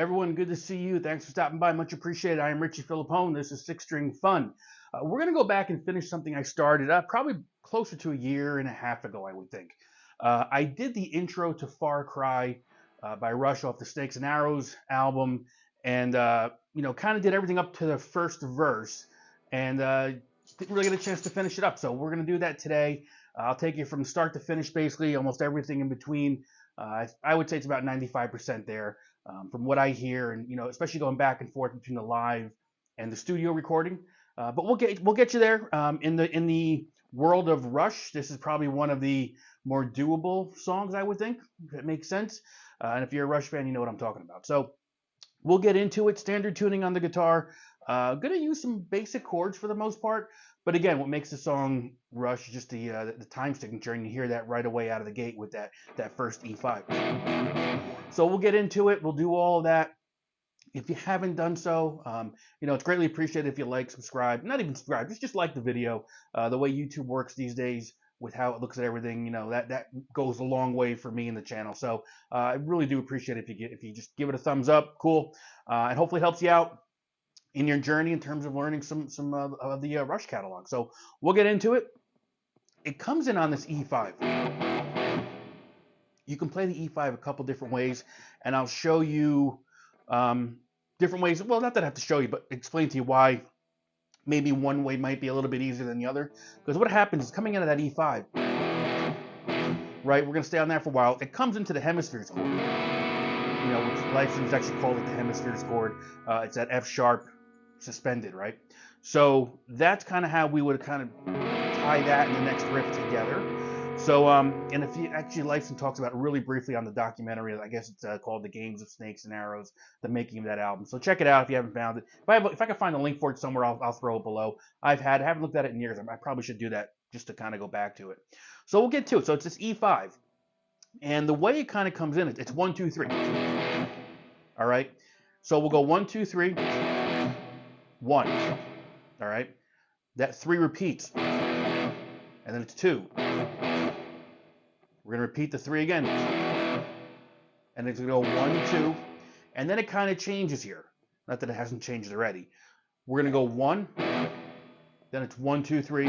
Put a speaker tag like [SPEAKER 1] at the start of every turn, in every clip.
[SPEAKER 1] Everyone, good to see you. Thanks for stopping by. Much appreciated. I am Richie Philippone. This is Six String Fun. We're going to go back and finish something I started probably closer to a year and a half ago, I would think. I did the intro to Far Cry by Rush off the Snakes and Arrows album, and kind of did everything up to the first verse, and didn't really get a chance to finish it up. So we're going to do that today. I'll take you from start to finish, basically, almost everything in between. I would say it's about 95% there. From what I hear, and especially going back and forth between the live and the studio recording. But we'll get you there. In the world of Rush, this is probably one of the more doable songs, I would think, if it makes sense. And if you're a Rush fan, you know what I'm talking about. So we'll get into it. Standard tuning on the guitar. Gonna use some basic chords for the most part. But again, what makes the song Rush is just the time signature, and you hear that right away out of the gate with that first E5. So we'll get into it. We'll do all of that. If you haven't done so, it's greatly appreciated if you like, subscribe. Not even subscribe, just like the video. The way YouTube works these days with how it looks at everything, that goes a long way for me and the channel. So I really do appreciate it if you just give it a thumbs up. Cool. And hopefully it helps you out in your journey in terms of learning some of the Rush catalog. So we'll get into it. It comes in on this E5. You can play the E5 a couple different ways, and I'll show you different ways. Well, not that I have to show you, but explain to you why maybe one way might be a little bit easier than the other. Because what happens is coming out of that E5, right, we're going to stay on that for a while. It comes into the Hemispheres Chord, which licensors actually call it the Hemispheres Chord. It's that F sharp suspended, right? So that's kind of how we would kind of tie that and the next riff together. So, and if you actually Lyson talks about it really briefly on the documentary, I guess it's called The Games of Snakes and Arrows, the making of that album. So check it out if you haven't found it. If I can find a link for it somewhere, I'll throw it below. I haven't looked at it in years. I probably should do that just to kind of go back to it. So we'll get to it. So it's this E5. And the way it kind of comes in, it's 1, 2, 3. All right. So we'll go 1, 2, 3, 1. All right. That 3 repeats. And then it's 2. We're going to repeat the 3 again. And it's going to go 1, 2. And then it kind of changes here. Not that it hasn't changed already. We're going to go 1. Then it's 1, 2, 3.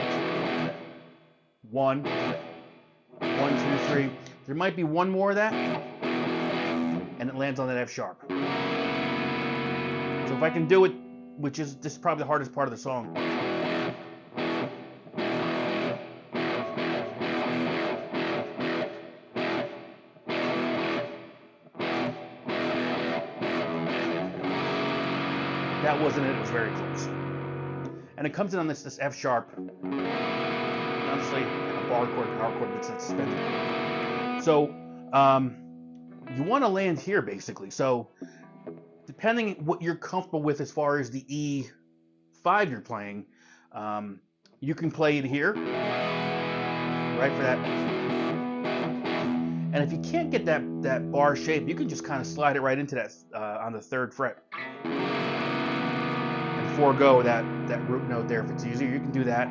[SPEAKER 1] 1. 1, 2, 3. There might be one more of that. And it lands on that F sharp. So if I can do it, this is probably the hardest part of the song. That wasn't it. It was very close. And it comes in on this F sharp. Honestly, a bar chord, power chord that's suspended. So you want to land here basically. So depending what you're comfortable with as far as the E5 you're playing, you can play it here, right, for that. And if you can't get that bar shape, you can just kind of slide it right into that on the 3rd fret. Forego that root note there if it's easier. You can do that.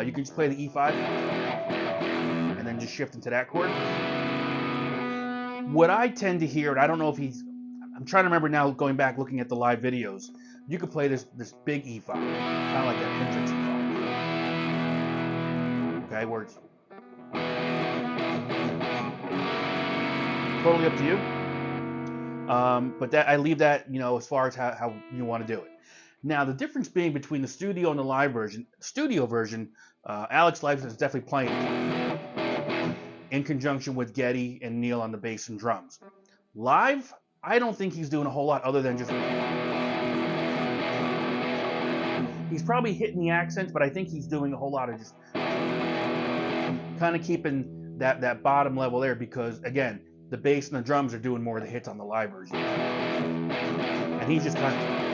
[SPEAKER 1] You can just play the E5 and then just shift into that chord. What I tend to hear, and I don't know if I'm trying to remember now going back looking at the live videos, you could play this big E5, kind of like that Hendrix E5. Okay, where it's totally up to you. But I leave that, as far as how you want to do it. Now, the difference being between the studio and the live version, studio version, Alex Lifeson is definitely playing in conjunction with Geddy and Neil on the bass and drums. Live, I don't think he's doing a whole lot other than just... He's probably hitting the accents, but I think he's doing a whole lot of just kind of keeping that bottom level there because, again, the bass and the drums are doing more of the hits on the live version. And he's just kind of...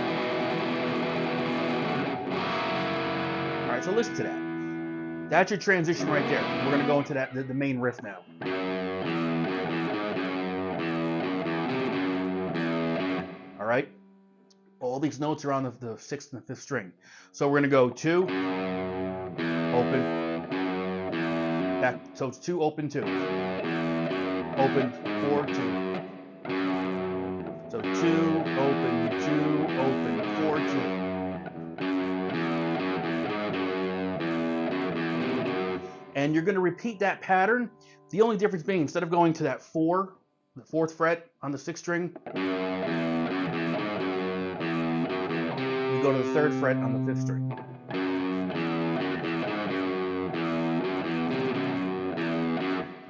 [SPEAKER 1] So listen to that. That's your transition right there. We're going to go into the main riff now. All right. All these notes are on the 6th and the 5th string. So we're going to go 2, open, back. So it's 2, open, 2, open, 4, 2. So 2, open, 2, open, 4, 2. And you're going to repeat that pattern. The only difference being, instead of going to that 4, the 4th fret on the 6th string, you go to the 3rd fret on the 5th string.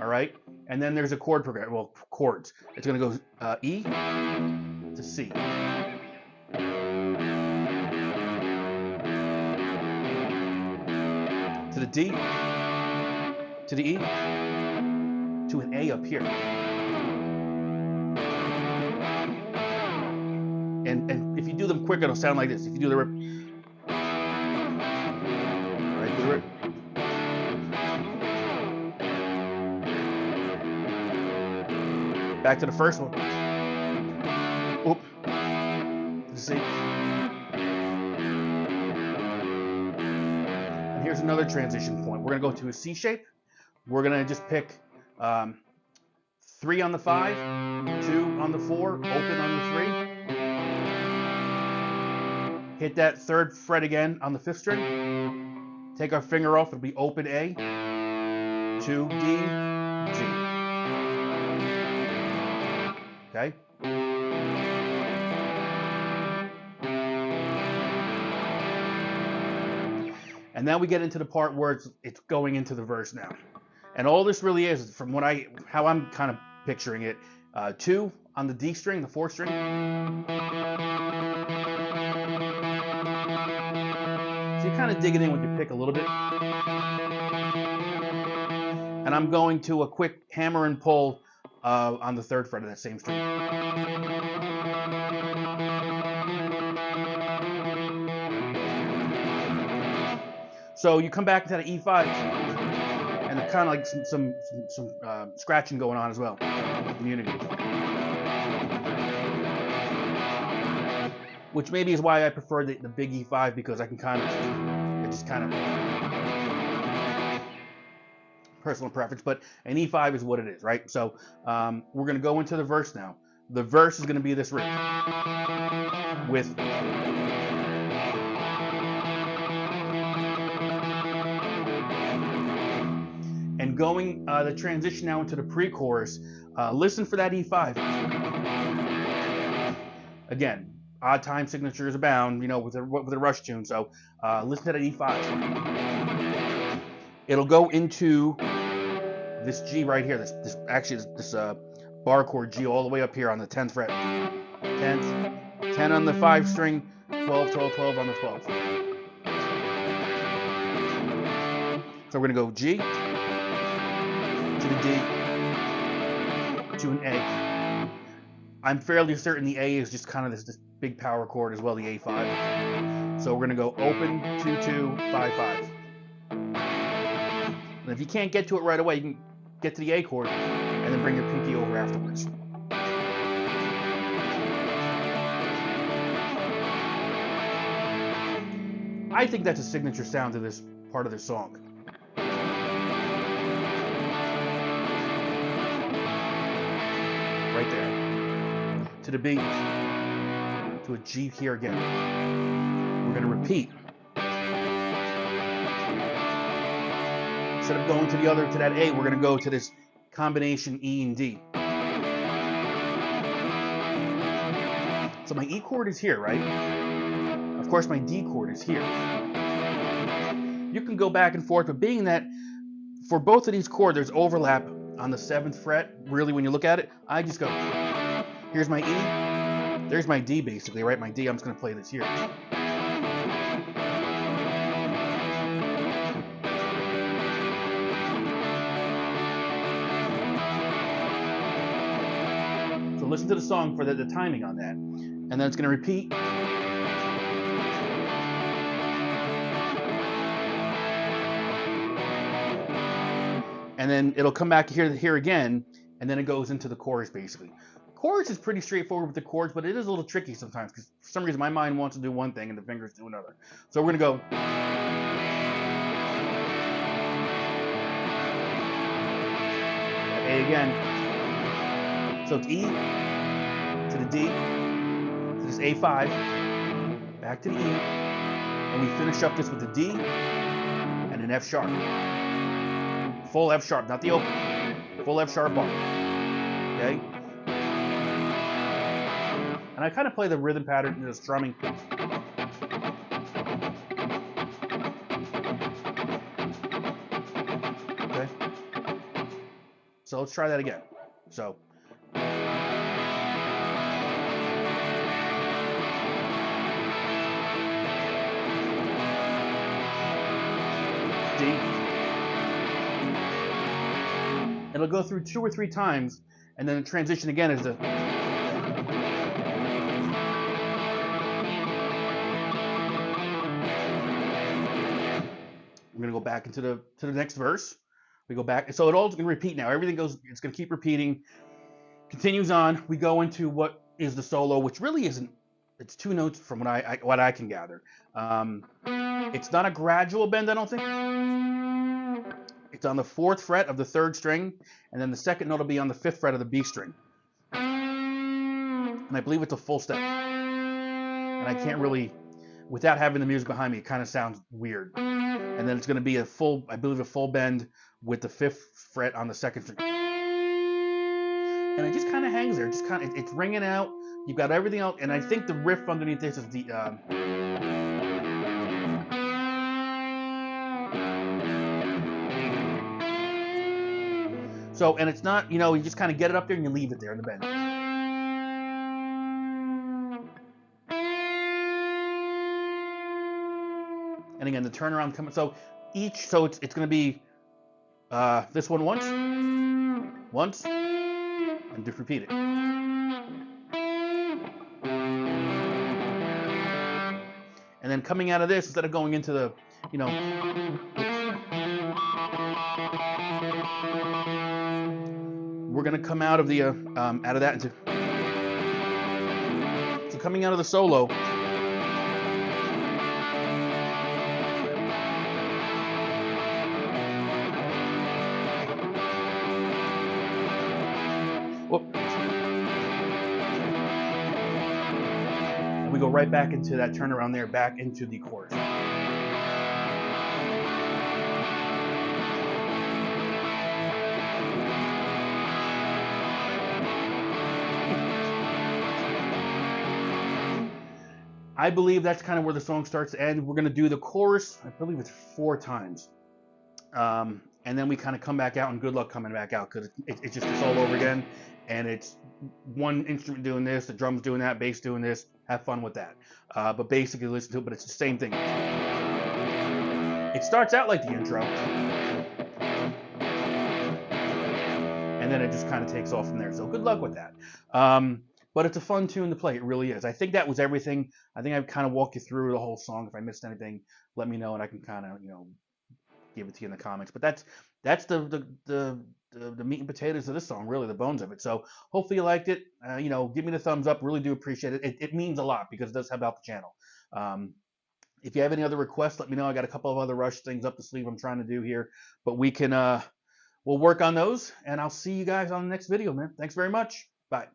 [SPEAKER 1] All right? And then there's a chord progression, well, chords. It's going to go E to C. To the D, to the E, to an A up here. And if you do them quick, it'll sound like this. If you do the rip, all right, do the rip. Back to the first one. Oop. C. And here's another transition point. We're going to go to a C shape. We're going to just pick 3 on the 5, 2 on the 4, open on the 3. Hit that 3rd fret again on the 5th string. Take our finger off. It'll be open A, 2, D, G. Okay? And now we get into the part where it's going into the verse now. And all this really is, from how I'm kind of picturing it, 2 on the D string, the 4th string. So you're kind of digging in with your pick a little bit. And I'm going to a quick hammer and pull on the 3rd fret of that same string. So you come back to that E5, and there's kind of like some scratching going on as well with the unity. Which maybe is why I prefer the big E5, because I can it's kind of personal preference, but an E5 is what it is, right? So we're going to go into the verse now. The verse is going to be this riff with and going the transition now into the pre-chorus. Listen for that E5. Again, odd time signatures abound, with a rush tune. So listen to that E5. It'll go into this G right here. This bar chord G all the way up here on the 10th fret. 10th, 10 on the 5 string, 12, 12, 12 on the 12th. So we're gonna go G to the D to an A. I'm fairly certain the A is just kind of this big power chord as well, the A5. So we're gonna go open 2 2 5 5. And if you can't get to it right away, you can get to the A chord and then bring your pinky over afterwards. I think that's a signature sound to this part of the song. Right there. To the B, to a G here again. We're going to repeat. Instead of going to that A, we're going to go to this combination E and D. So my E chord is here, right? Of course, my D chord is here. You can go back and forth, but being that for both of these chords, there's overlap on the 7th fret, really, when you look at it, I just go, here's my E, there's my D, basically, right? My D, I'm just going to play this here. So listen to the song for the timing on that. And then it's going to repeat. And then it'll come back here again, and then it goes into the chorus, basically. Chorus is pretty straightforward with the chords, but it is a little tricky sometimes, because for some reason my mind wants to do one thing and the fingers do another. So we're going to go. A again. So it's E to the D, to this A5, back to the E, and we finish up this with a D and an F sharp. Full F sharp, not the open. Full F sharp bar. Okay? And I kind of play the rhythm pattern in the strumming. Okay? So let's try that again. So. D. It'll go through 2 or 3 times, and then the transition again is the. We're gonna go back into the next verse. We go back, so it all's gonna repeat now. Everything goes. It's gonna keep repeating. Continues on. We go into what is the solo, which really isn't. It's 2 notes from what I can gather. It's not a gradual bend, I don't think. It's on the 4th fret of the 3rd string, and then the second note will be on the 5th fret of the B string. And I believe it's a full step. And I can't really, without having the music behind me, it kind of sounds weird. And then it's going to be a full, I believe, a full bend with the 5th fret on the 2nd string. And it just kind of hangs there. Just kind of, it's ringing out. You've got everything else, and I think the riff underneath this is the. So, and it's not, you know, you just kind of get it up there and you leave it there in the bend. And again, the turnaround coming. So each, so it's going to be this one once, and just repeat it. And then coming out of this, instead of going into the, you know, we're going to come out of the out of that into. So coming out of the solo. Whoop. And we go right back into that turnaround there, back into the chorus. I believe that's kind of where the song starts to end. We're going to do the chorus, I believe it's 4 times. And then we kind of come back out, and good luck coming back out, because it's just all over again. And it's one instrument doing this, the drums doing that, bass doing this. Have fun with that. But basically listen to it, but it's the same thing. It starts out like the intro. And then it just kind of takes off from there. So good luck with that. But it's a fun tune to play. It really is. I think that was everything. I think I've kind of walked you through the whole song. If I missed anything, let me know, and I can kind of, you know, give it to you in the comments. But that's the meat and potatoes of this song, really, the bones of it. So hopefully you liked it. You know, give me the thumbs up. Really do appreciate it. It means a lot, because it does help out the channel. If you have any other requests, let me know. I got a couple of other Rush things up the sleeve I'm trying to do here, but we can we'll work on those, and I'll see you guys on the next video, man. Thanks very much. Bye.